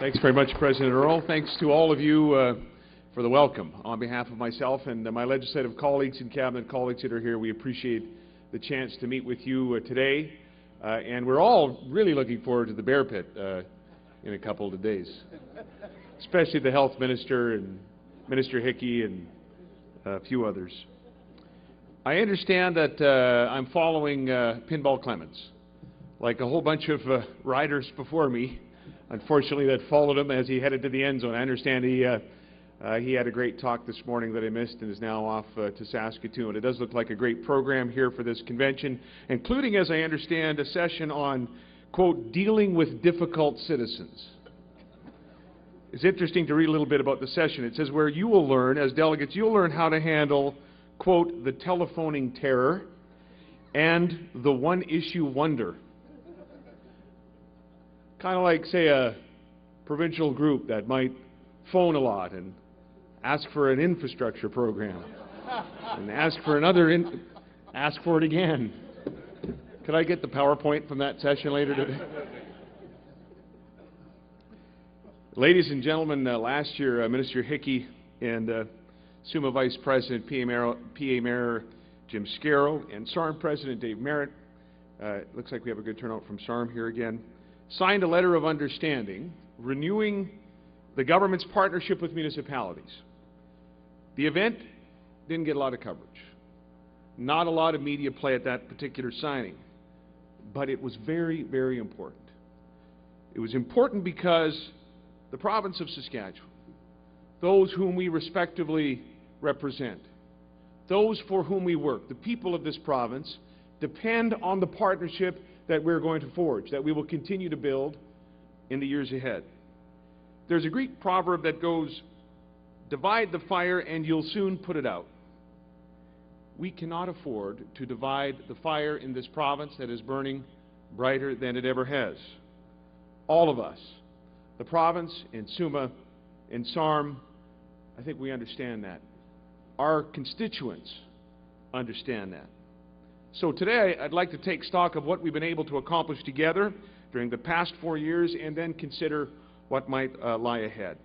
Thanks very much, President Earl. Thanks to all of you for the welcome. On behalf of myself and my legislative colleagues and cabinet colleagues that are here, we appreciate the chance to meet with you today. And we're all really looking forward to the bear pit in a couple of days, especially the health minister and Minister Hickey and a few others. I understand that I'm following Pinball Clemens, like a whole bunch of riders before me, unfortunately, that followed him as he headed to the end zone. I understand he had a great talk this morning that I missed and is now off to Saskatchewan. It does look like a great program here for this convention, including, as I understand, a session on, quote, dealing with difficult citizens. It's interesting to read a little bit about the session. It says where you will learn, as delegates, you'll learn how to handle, quote, the telephoning terror and the one-issue wonder. Kind of like, say, a provincial group that might phone a lot and ask for an infrastructure program and ask for ask for it again. Could I get the PowerPoint from that session later today? Ladies and gentlemen, last year Minister Hickey and SUMA Vice President PA Mayor Jim Scarrow and SARM President Dave Merritt, looks like we have a good turnout from SARM here again, signed a letter of understanding renewing the government's partnership with municipalities. The event didn't get a lot of coverage. Not a lot of media play at that particular signing, but it was very, very important. It was important because the province of Saskatchewan, those whom we respectively represent, those for whom we work, the people of this province, depend on the partnership that we're going to forge, that we will continue to build in the years ahead. There's a Greek proverb that goes, divide the fire and you'll soon put it out. We cannot afford to divide the fire in this province that is burning brighter than it ever has. All of us, the province, in SUMA, in SARM, I think we understand that. Our constituents understand that. So today I'd like to take stock of what we've been able to accomplish together during the past 4 years and then consider what might lie ahead.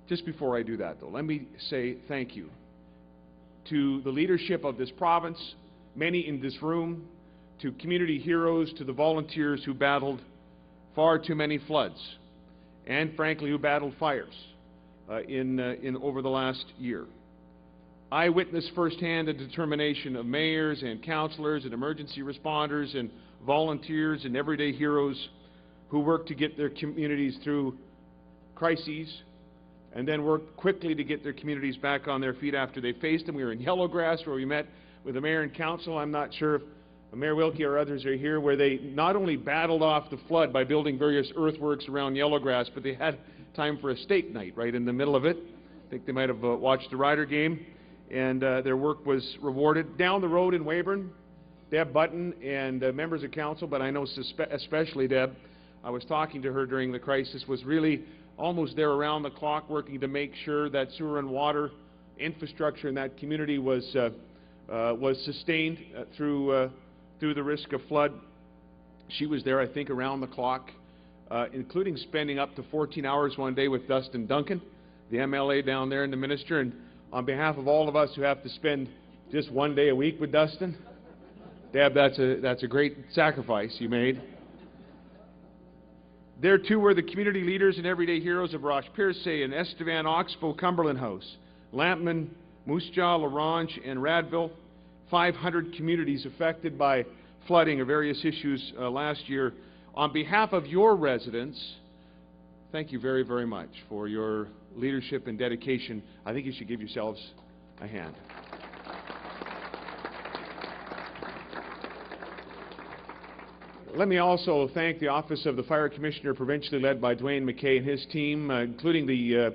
Just before I do that, though, let me say thank you to the leadership of this province, many in this room, to community heroes, to the volunteers who battled far too many floods, and frankly, who battled fires in over the last year. I witnessed firsthand the determination of mayors and councillors and emergency responders and volunteers and everyday heroes who work to get their communities through crises and then work quickly to get their communities back on their feet after they faced them. We were in Yellowgrass where we met with the mayor and council. I'm not sure if Mayor Wilkie or others are here, where they not only battled off the flood by building various earthworks around Yellowgrass, but they had time for a steak night right in the middle of it. I think they might have watched the Rider game, and their work was rewarded. Down the road in Weyburn, Deb Button and members of council, but I know especially Deb, I was talking to her during the crisis, was really almost there around the clock working to make sure that sewer and water infrastructure in that community was sustained through the risk of flood. She was there, I think, around the clock, including spending up to 14 hours one day with Dustin Duncan, the MLA down there and the minister. And on behalf of all of us who have to spend just one day a week with Dustin, Deb, that's a great sacrifice you made. There, too, were the community leaders and everyday heroes of Roche Pierce and Estevan, Oxbow, Cumberland House, Lampman, Moose Jaw, LaRange, and Radville. 500 communities affected by flooding or various issues last year. On behalf of your residents, thank you very, very much for your leadership and dedication. I think you should give yourselves a hand. Let me also thank the Office of the Fire Commissioner, provincially led by Dwayne McKay and his team, including the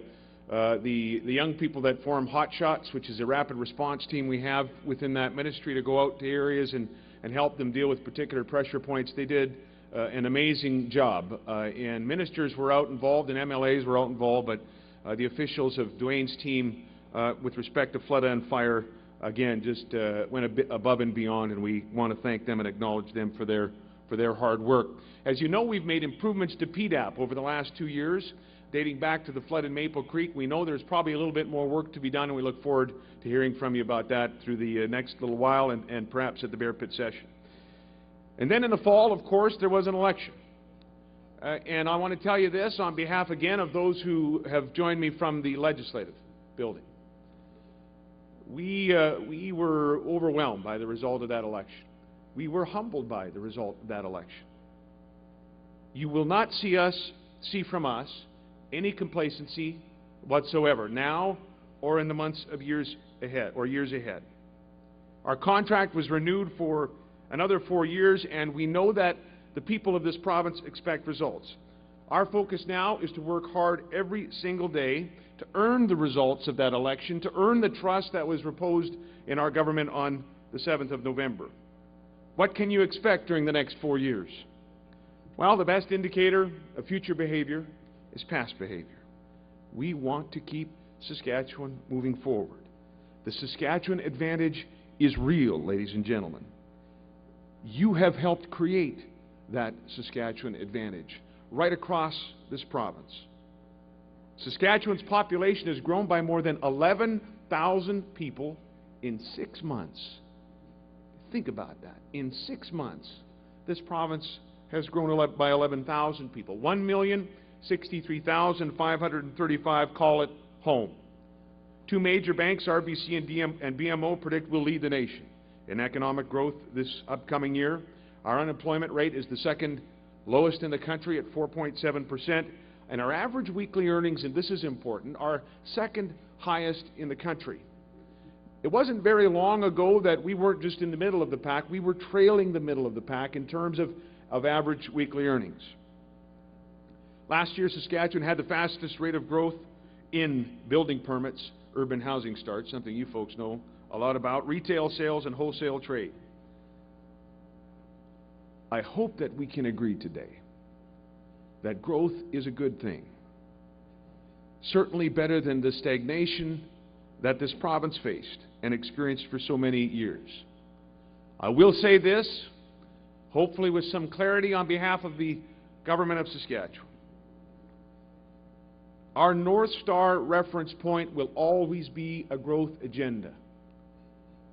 young people that form Hot Shots, which is a rapid response team we have within that ministry to go out to areas and help them deal with particular pressure points. They did an amazing job, and ministers were out involved and MLAs were out involved, but the officials of Dwayne's team with respect to flood and fire, again, just went a bit above and beyond, and we want to thank them and acknowledge them for their hard work. As you know, we've made improvements to PDAP over the last 2 years. dating back to the flood in Maple Creek. We know there's probably a little bit more work to be done, and we look forward to hearing from you about that through the next little while and perhaps at the Bear Pit session. And then in the fall, of course, there was an election. And I want to tell you this on behalf, again, of those who have joined me from the legislative building. We were overwhelmed by the result of that election. We were humbled by the result of that election. You will not see from us any complacency whatsoever, now or in the months of years ahead. Our contract was renewed for another 4 years, and we know that the people of this province expect results. Our focus now is to work hard every single day to earn the results of that election, to earn the trust that was reposed in our government on the 7th of November. What can you expect during the next 4 years? Well, the best indicator of future behavior is past behavior. We want to keep Saskatchewan moving forward. The Saskatchewan advantage is real, ladies and gentlemen. You have helped create that Saskatchewan advantage right across this province. Saskatchewan's population has grown by more than 11,000 people in 6 months. Think about that. In 6 months, this province has grown by 11,000 people. 1,063,535 call it home. Two major banks, RBC and BMO, predict will lead the nation in economic growth this upcoming year. Our unemployment rate is the second lowest in the country at 4.7%, and our average weekly earnings, and this is important, are second highest in the country. It wasn't very long ago that we weren't just in the middle of the pack, we were trailing the middle of the pack in terms of average weekly earnings. Last year, Saskatchewan had the fastest rate of growth in building permits, urban housing starts, something you folks know a lot about, retail sales, and wholesale trade. I hope that we can agree today that growth is a good thing. Certainly better than the stagnation that this province faced and experienced for so many years. I will say this, hopefully with some clarity on behalf of the government of Saskatchewan. Our North Star reference point will always be a growth agenda.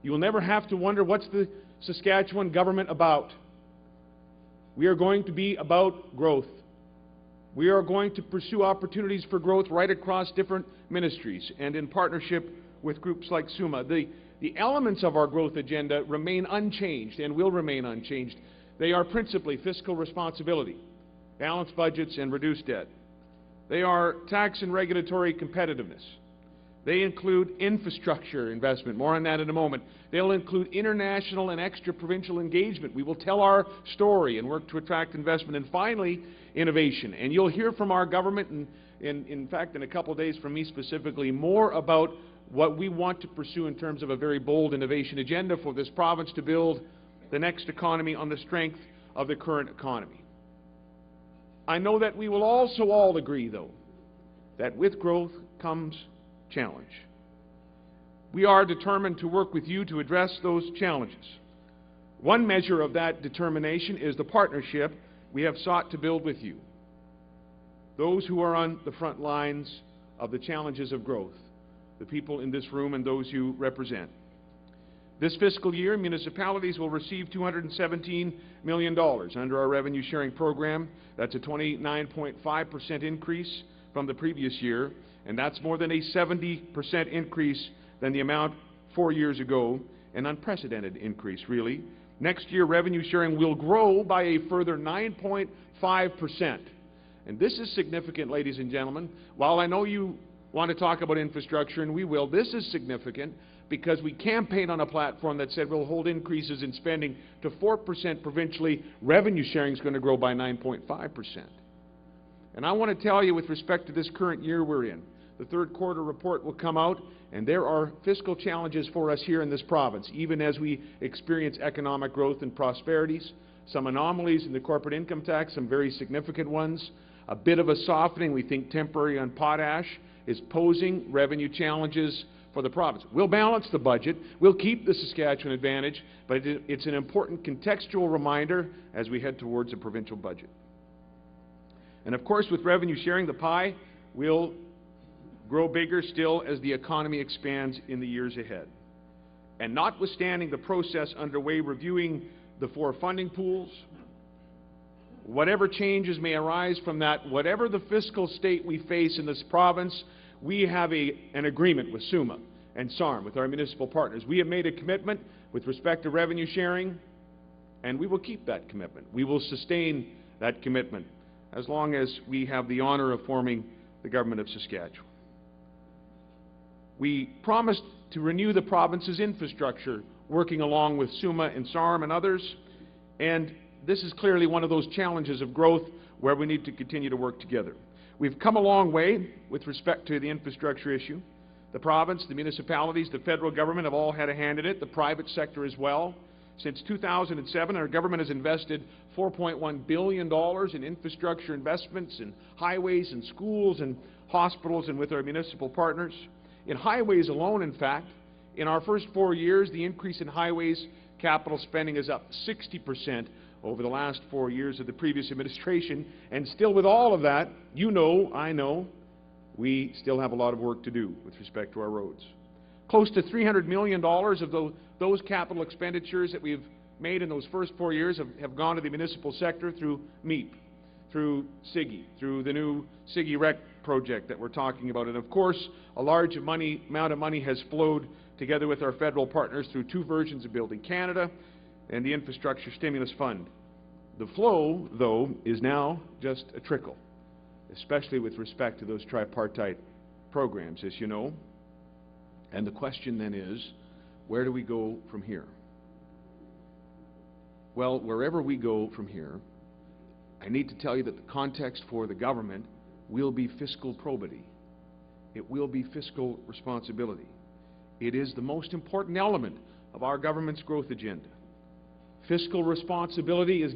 You will never have to wonder, what's the Saskatchewan government about? We are going to be about growth. We are going to pursue opportunities for growth right across different ministries and in partnership with groups like SUMA. The elements of our growth agenda remain unchanged and will remain unchanged. They are principally fiscal responsibility, balanced budgets, and reduced debt. They are tax and regulatory competitiveness. They include infrastructure investment, more on that in a moment. They'll include international and extra-provincial engagement. We will tell our story and work to attract investment. And finally, innovation. And you'll hear from our government, and in fact, in a couple of days from me specifically, more about what we want to pursue in terms of a very bold innovation agenda for this province to build the next economy on the strength of the current economy. I know that we will also all agree, though, that with growth comes challenge. We are determined to work with you to address those challenges. One measure of that determination is the partnership we have sought to build with you, those who are on the front lines of the challenges of growth, the people in this room and those you represent. This fiscal year, municipalities will receive $217 million under our revenue sharing program. That's a 29.5% increase from the previous year, and that's more than a 70% increase than the amount 4 years ago, an unprecedented increase, really. Next year, revenue sharing will grow by a further 9.5%. And this is significant, ladies and gentlemen. While I know you want to talk about infrastructure, and we will, this is significant because we campaigned on a platform that said we'll hold increases in spending to 4% provincially. Revenue sharing is going to grow by 9.5%. And I want to tell you, with respect to this current year we're in, the third quarter report will come out, and there are fiscal challenges for us here in this province, even as we experience economic growth and prosperities, some anomalies in the corporate income tax, some very significant ones, a bit of a softening, we think temporary, on potash, is posing revenue challenges for the province. We'll balance the budget, we'll keep the Saskatchewan advantage, but it's an important contextual reminder as we head towards a provincial budget. And of course, with revenue sharing, the pie will grow bigger still as the economy expands in the years ahead. And notwithstanding the process underway reviewing the 4 funding pools, whatever changes may arise from that, whatever the fiscal state we face in this province, we have an agreement with SUMA and SARM, with our municipal partners. We have made a commitment with respect to revenue sharing, and we will keep that commitment. We will sustain that commitment as long as we have the honor of forming the government of Saskatchewan. We promised to renew the province's infrastructure, working along with SUMA and SARM and others, and this is clearly one of those challenges of growth where we need to continue to work together. We've come a long way with respect to the infrastructure issue. The province, the municipalities, the federal government have all had a hand in it, the private sector as well. Since 2007, our government has invested $4.1 billion in infrastructure investments in highways and schools and hospitals and with our municipal partners. In highways alone, in fact, in our first 4 years, the increase in highways capital spending is up 60% over the last 4 years of the previous administration. And still with all of that, you know, I know, we still have a lot of work to do with respect to our roads. Close to $300 million of those capital expenditures that we've made in those first 4 years have gone to the municipal sector through MEEP, through SIGI, through the new SIGI Rec project that we're talking about. And of course, a large amount of money has flowed together with our federal partners through 2 versions of Building Canada and the Infrastructure Stimulus Fund. The flow, though, is now just a trickle, especially with respect to those tripartite programs, as you know. And the question then is, where do we go from here? Well, wherever we go from here, I need to tell you that the context for the government will be fiscal probity. It will be fiscal responsibility. It is the most important element of our government's growth agenda. Fiscal responsibility is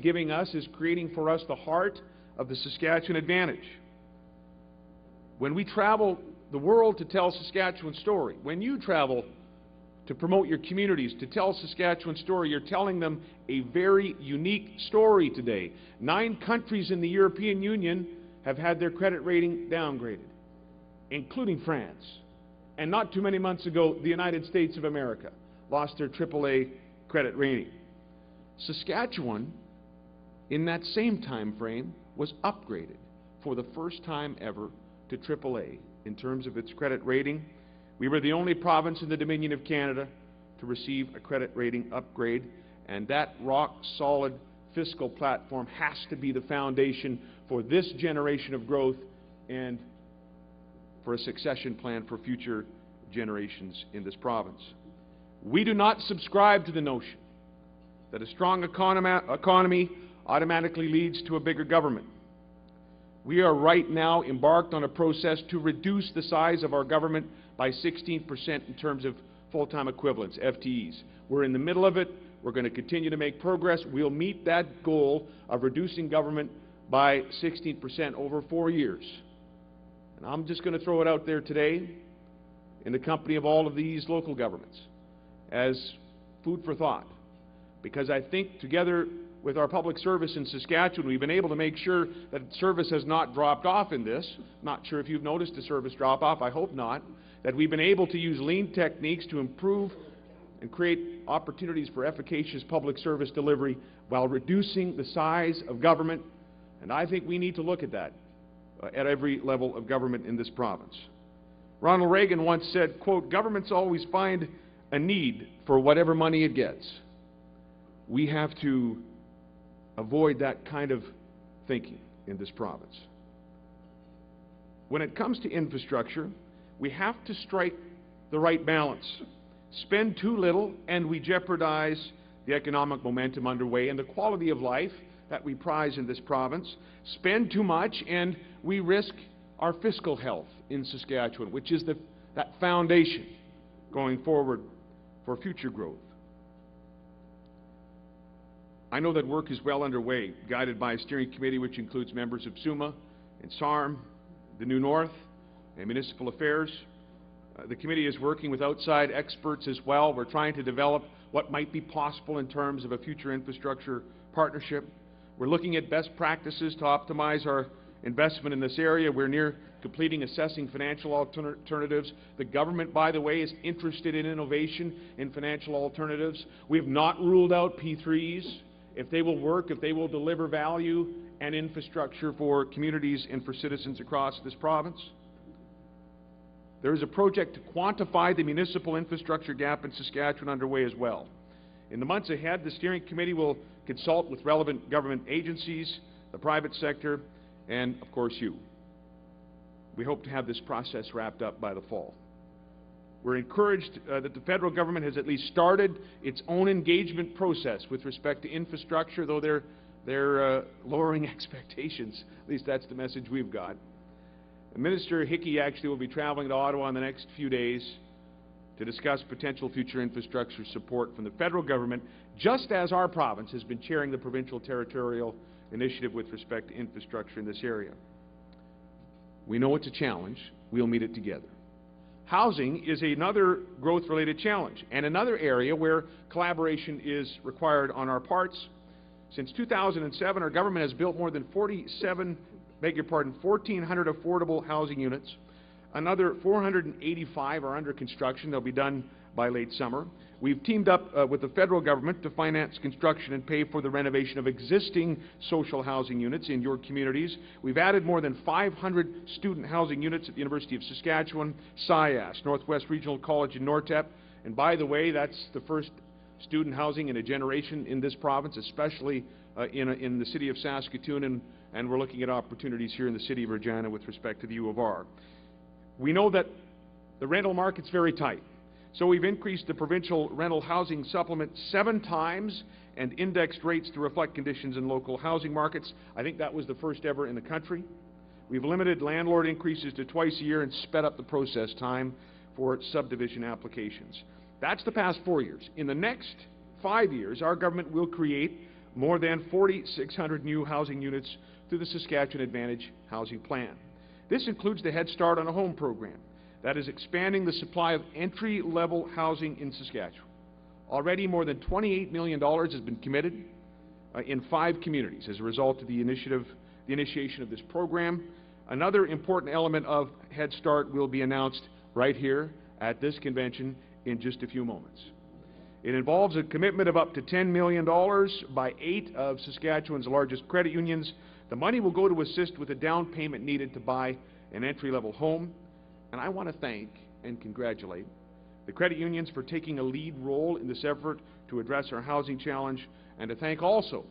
creating for us the heart of the Saskatchewan advantage. When we travel the world to tell Saskatchewan's story, when you travel to promote your communities, to tell Saskatchewan's story, you're telling them a very unique story today. 9 countries in the European Union have had their credit rating downgraded, including France. And not too many months ago, the United States of America lost their AAA credit rating. Saskatchewan, in that same time frame, was upgraded for the first time ever to AAA in terms of its credit rating. We were the only province in the Dominion of Canada to receive a credit rating upgrade, and that rock-solid fiscal platform has to be the foundation for this generation of growth and for a succession plan for future generations in this province. We do not subscribe to the notion that a strong economy automatically leads to a bigger government. We are right now embarked on a process to reduce the size of our government by 16% in terms of full-time equivalents, FTEs. We're in the middle of it. We're going to continue to make progress. We'll meet that goal of reducing government by 16% over 4 years. And I'm just going to throw it out there today in the company of all of these local governments as food for thought, because I think together with our public service in Saskatchewan, we've been able to make sure that service has not dropped off in this. Not sure if you've noticed a service drop off, I hope not. That we've been able to use lean techniques to improve and create opportunities for efficacious public service delivery while reducing the size of government. And I think we need to look at that at every level of government in this province. Ronald Reagan once said, quote, "Governments always find a need for whatever money it gets." We have to avoid that kind of thinking in this province. When it comes to infrastructure, we have to strike the right balance. Spend too little and we jeopardize the economic momentum underway and the quality of life that we prize in this province. Spend too much and we risk our fiscal health in Saskatchewan, which is that foundation going forward for future growth. I know that work is well underway, guided by a steering committee which includes members of SUMA and SARM, the New North, and Municipal Affairs. The committee is working with outside experts as well. We're trying to develop what might be possible in terms of a future infrastructure partnership. We're looking at best practices to optimize our investment in this area. We're near completing assessing financial alternatives. The government, by the way, is interested in innovation in financial alternatives. We have not ruled out P3s. If they will work, if they will deliver value and infrastructure for communities and for citizens across this province. There is a project to quantify the municipal infrastructure gap in Saskatchewan underway as well. In the months ahead, the steering committee will consult with relevant government agencies, the private sector, and, of course, you. We hope to have this process wrapped up by the fall. We're encouraged that the federal government has at least started its own engagement process with respect to infrastructure, though they're lowering expectations. At least that's the message we've got. Minister Hickey actually will be traveling to Ottawa in the next few days to discuss potential future infrastructure support from the federal government, just as our province has been chairing the provincial territorial initiative with respect to infrastructure in this area. We know it's a challenge. We'll meet it together. Housing is another growth-related challenge and another area where collaboration is required on our parts. Since 2007, our government has built more than 1,400 affordable housing units. Another 485 are under construction. They'll be done by late summer. We've teamed up with the federal government to finance construction and pay for the renovation of existing social housing units in your communities. We've added more than 500 student housing units at the University of Saskatchewan, SIAS, Northwest Regional College in Nortep. And by the way, that's the first student housing in a generation in this province, especially in the city of Saskatoon, and we're looking at opportunities here in the city of Regina with respect to the U of R. We know that the rental market's very tight, so we've increased the provincial rental housing supplement 7 times and indexed rates to reflect conditions in local housing markets. I think that was the first ever in the country. We've limited landlord increases to twice a year and sped up the process time for subdivision applications. That's the past 4 years. In the next 5 years, our government will create more than 4,600 new housing units through the Saskatchewan Advantage Housing Plan. This includes the Head Start on a Home program that is expanding the supply of entry-level housing in Saskatchewan. Already more than $28 million has been committed in 5 communities as a result of the initiation of this program. Another important element of Head Start will be announced right here at this convention in just a few moments. It involves a commitment of up to $10 million by 8 of Saskatchewan's largest credit unions. The money will go to assist with the down payment needed to buy an entry-level home. And I want to thank and congratulate the credit unions for taking a lead role in this effort to address our housing challenge, and to thank also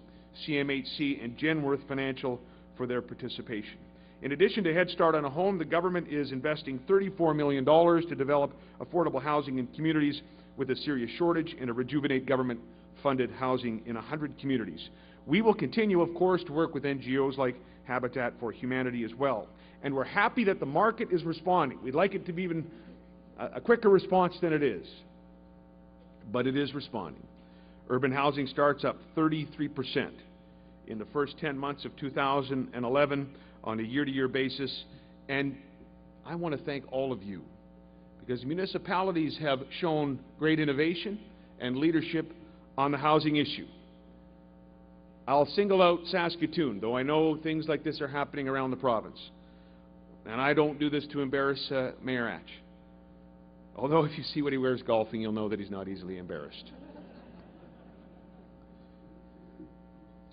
CMHC and Genworth Financial for their participation. In addition to Head Start on a Home, the government is investing $34 million to develop affordable housing in communities with a serious shortage and to rejuvenate government-funded housing in 100 communities. We will continue, of course, to work with NGOs like Habitat for Humanity as well. And we're happy that the market is responding. We'd like it to be even a quicker response than it is. But it is responding. Urban housing starts up 33% in the first 10 months of 2011 on a year-to-year basis. And I want to thank all of you, because municipalities have shown great innovation and leadership on the housing issue. I'll single out Saskatoon, though I know things like this are happening around the province. And I don't do this to embarrass Mayor Atch. Although if you see what he wears golfing, you'll know that he's not easily embarrassed.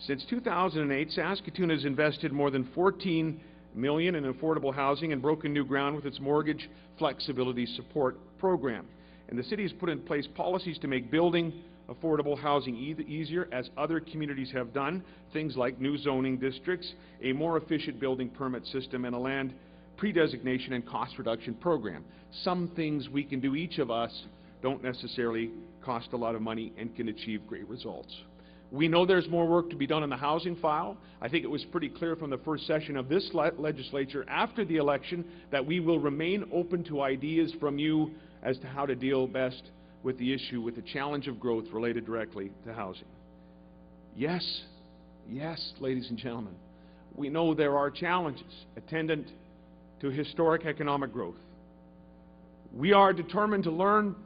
Since 2008, Saskatoon has invested more than $14 million in affordable housing and broken new ground with its mortgage flexibility support program. And the city has put in place policies to make building affordable housing easier, as other communities have done, things like new zoning districts, a more efficient building permit system, and a land pre-designation and cost reduction program. Some things we can do, each of us, don't necessarily cost a lot of money and can achieve great results. We know there's more work to be done on the housing file. I think it was pretty clear from the first session of this legislature after the election that we will remain open to ideas from you as to how to deal best with the issue, with the challenge of growth related directly to housing. Yes, ladies and gentlemen, we know there are challenges attendant to historic economic growth. We are determined to learn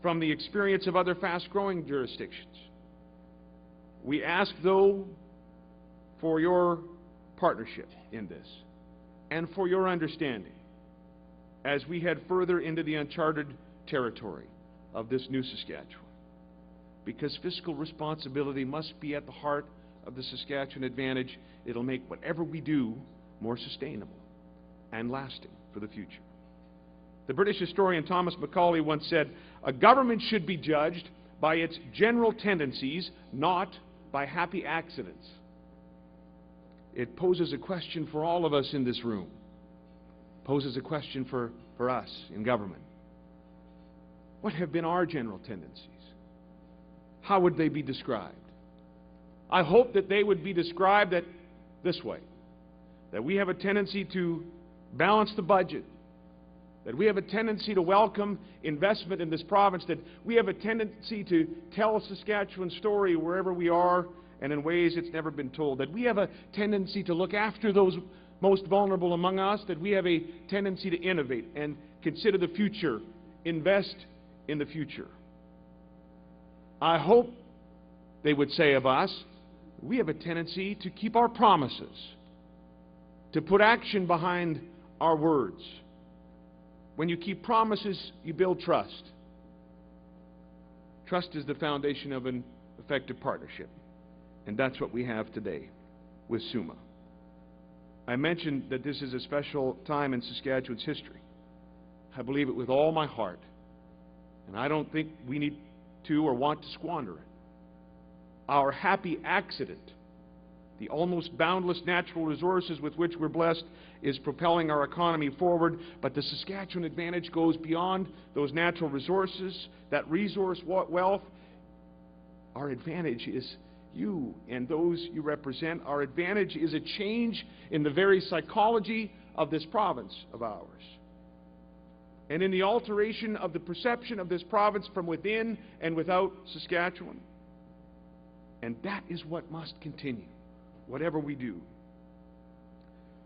from the experience of other fast-growing jurisdictions. We ask, though, for your partnership in this and for your understanding as we head further into the uncharted territory of this new Saskatchewan. Because fiscal responsibility must be at the heart of the Saskatchewan advantage. It'll make whatever we do more sustainable and lasting for the future. The British historian Thomas Macaulay once said, "A government should be judged by its general tendencies, not by happy accidents." It poses a question for all of us in this room. It poses a question for us in government. What have been our general tendencies? How would they be described? I hope that they would be described this way, that we have a tendency to balance the budget, that we have a tendency to welcome investment in this province, that we have a tendency to tell Saskatchewan's story wherever we are and in ways it's never been told, that we have a tendency to look after those most vulnerable among us, that we have a tendency to innovate and consider the future, invest in the future. I hope they would say of us, we have a tendency to keep our promises, to put action behind our words. When you keep promises, you build trust. Trust is the foundation of an effective partnership, and that's what we have today with SUMA. I mentioned that this is a special time in Saskatchewan's history. I believe it with all my heart, and I don't think we need to or want to squander it. Our happy accident, the almost boundless natural resources with which we're blessed, is propelling our economy forward, but the Saskatchewan advantage goes beyond those natural resources, that resource wealth. Our advantage is you and those you represent. Our advantage is a change in the very psychology of this province of ours, and in the alteration of the perception of this province from within and without Saskatchewan. And that is what must continue, whatever we do.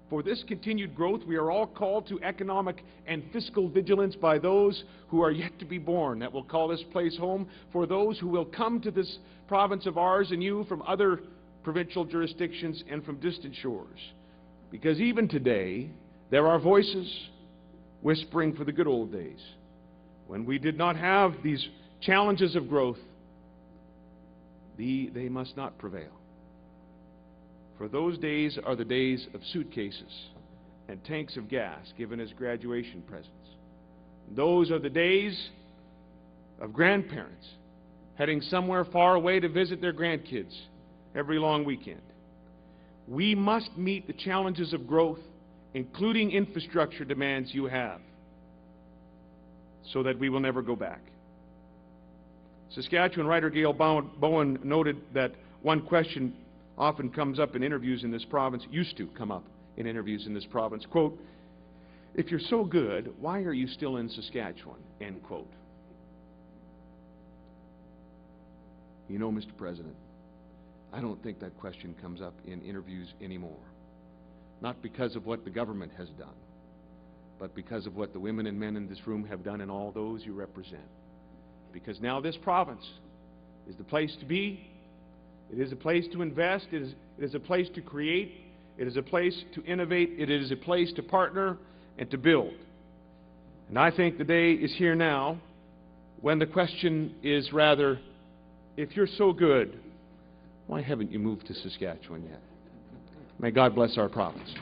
For this continued growth, we are all called to economic and fiscal vigilance by those who are yet to be born, that will call this place home, for those who will come to this province of ours and you from other provincial jurisdictions and from distant shores. Because even today, there are voices whispering for the good old days, when we did not have these challenges of growth. They must not prevail. For those days are the days of suitcases and tanks of gas given as graduation presents. Those are the days of grandparents heading somewhere far away to visit their grandkids every long weekend. We must meet the challenges of growth, including infrastructure demands you have, so that we will never go back. Saskatchewan writer Gail Bowen noted that one question often comes up in interviews in this province, used to come up in interviews in this province, quote, "If you're so good, why are you still in Saskatchewan?" End quote. You know, Mr. President, I don't think that question comes up in interviews anymore. Not because of what the government has done, but because of what the women and men in this room have done and all those you represent. Because now this province is the place to be. It is a place to invest. It is a place to create. It is a place to innovate. It is a place to partner and to build. And I think the day is here now when the question is rather, if you're so good, why haven't you moved to Saskatchewan yet? May God bless our province.